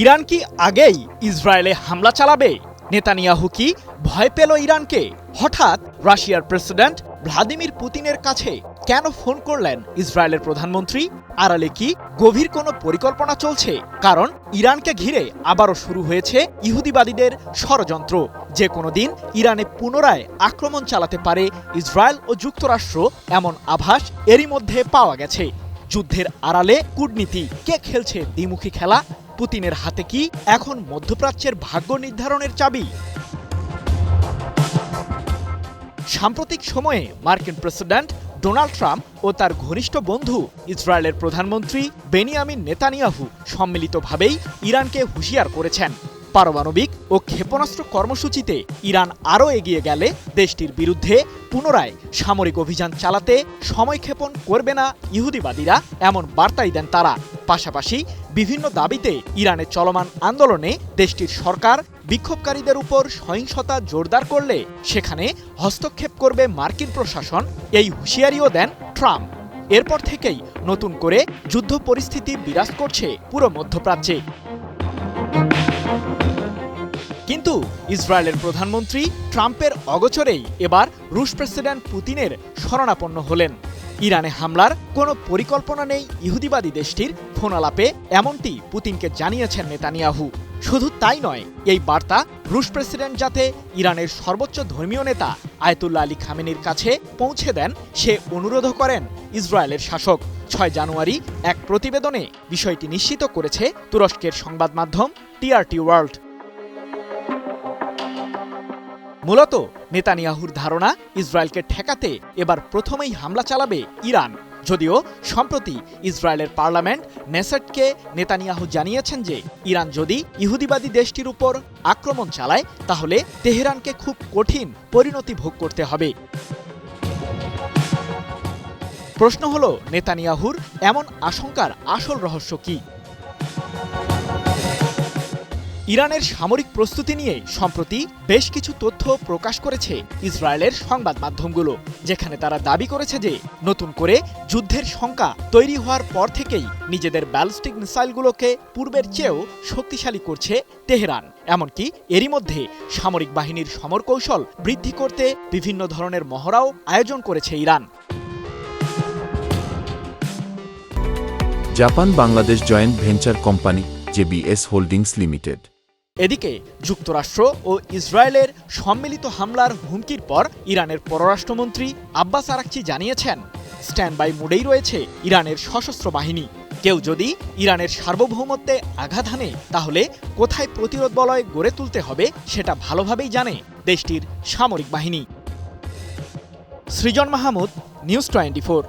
Iran কি আগেই ইসরায়েলে হামলা চালাবে? নেতানিয়াহু কি ভয় পেল ইরানকে? হঠাৎ রাশিয়ার প্রেসিডেন্ট ভ্লাদিমির পুতিনের কাছে কেন ফোন করলেন ইসরায়েলের প্রধানমন্ত্রী? আড়ালে কি গভীর কোনো পরিকল্পনা চলছে? কারণ ইরানকে ঘিরে আবারও শুরু হয়েছে ইহুদিবাদীদের ষড়যন্ত্র। যে কোনো দিন ইরানে পুনরায় আক্রমণ চালাতে পারে ইসরায়েল ও যুক্তরাষ্ট্র, এমন আভাস এরই মধ্যে পাওয়া গেছে। যুদ্ধের আড়ালে কূটনীতি, কে খেলছে দ্বিমুখী খেলা? পুতিনের হাতে কি এখন মধ্যপ্রাচ্যের ভাগ্য নির্ধারণের চাবি? সাম্প্রতিক সময়ে মার্কিন প্রেসিডেন্ট ডোনাল্ড ট্রাম্প ও তার ঘনিষ্ঠ বন্ধু ইসরায়েলের প্রধানমন্ত্রী বেনিয়ামিন নেতানিয়াহু সম্মিলিতভাবেই ইরানকে হুঁশিয়ার করেছেন, পারমাণবিক ও ক্ষেপণাস্ত্র কর্মসূচিতে ইরান আরও এগিয়ে গেলে দেশটির বিরুদ্ধে পুনরায় সামরিক অভিযান চালাতে সময়ক্ষেপণ করবে না ইহুদিবাদীরা, এমন বার্তাই দেন তারা। পাশাপাশি বিভিন্ন দাবিতে ইরানের চলমান আন্দোলনে দেশটির সরকার বিক্ষোভকারীদের উপর সহিংসতা জোরদার করলে সেখানে হস্তক্ষেপ করবে মার্কিন প্রশাসন, এই হুঁশিয়ারিও দেন ট্রাম্প। এরপর থেকেই নতুন করে যুদ্ধ পরিস্থিতি বিরাজ করছে পুরো মধ্যপ্রাচ্যে। কিন্তু ইসরায়েলের প্রধানমন্ত্রী ট্রাম্পের অগোচরেই এবার রুশ প্রেসিডেন্ট পুতিনের শরণাপন্ন হলেন। ইরানে হামলার কোনো পরিকল্পনা নেই ইহুদিবাদী দেশটির ফোনালাপে, এমনটি পুতিনকে জানিয়েছেন নেতানিয়াহু। শুধু তাই নয়, এই বার্তা রুশ প্রেসিডেন্ট যাতে ইরানের সর্বোচ্চ ধর্মীয় নেতা আয়াতুল্লাহ আলী খামেনির কাছে পৌঁছে দেন সে অনুরোধও করেন ইসরায়েলের শাসক। ৬ জানুয়ারি এক প্রতিবেদনে বিষয়টি নিশ্চিত করেছে তুরস্কের সংবাদ মাধ্যম টিআরটি ওয়ার্ল্ড। মূলত নেতানিয়াহুর ধারণা, ইসরায়েলকে ঠেকাতে এবার প্রথমেই হামলা চালাবে ইরান। যদিও সম্প্রতি ইসরায়েলের পার্লামেন্ট নেসেটকে নেতানিয়াহু জানিয়েছেন যে ইরান যদি ইহুদিবাদী দেশটির উপর আক্রমণ চালায় তাহলে তেহরানকে খুব কঠিন পরিণতি ভোগ করতে হবে। প্রশ্ন হলো, নেতানিয়াহুর এমন আশঙ্কার আসল রহস্য কি? ইরানের সামরিক প্রস্তুতি নিয়ে সম্প্রতি বেশ কিছু তথ্য প্রকাশ করেছে ইসরায়েলের সংবাদ মাধ্যমগুলো, যেখানে তারা দাবি করেছে যে নতুন করে যুদ্ধের শঙ্কা তৈরি হওয়ার পর থেকেই নিজেদের ব্যালিস্টিক মিসাইলগুলোকে পূর্বের চেয়েও শক্তিশালী করছে তেহরান। এমনকি এরই মধ্যে সামরিক বাহিনীর সমরকৌশল বৃদ্ধি করতে বিভিন্ন ধরনের মহড়াও আয়োজন করেছে Iran. Japan Bangladesh joint venture company JBS holdings limited. এদিকে যুক্তরাষ্ট্র ও ইসরায়েলের সম্মিলিত হামলার হুমকির পর ইরানের পররাষ্ট্রমন্ত্রী আব্বাস আরাকচি জানিয়েছেন, স্ট্যান্ড বাই মুডেই রয়েছে ইরানের সশস্ত্র বাহিনী। কেউ যদি ইরানের সার্বভৌমত্বে আঘাত হানে তাহলে কোথায় প্রতিরোধ বলয় গড়ে তুলতে হবে সেটা ভালোভাবেই জানে দেশটির সামরিক বাহিনী। সৃজন মাহমুদ, নিউজ 24।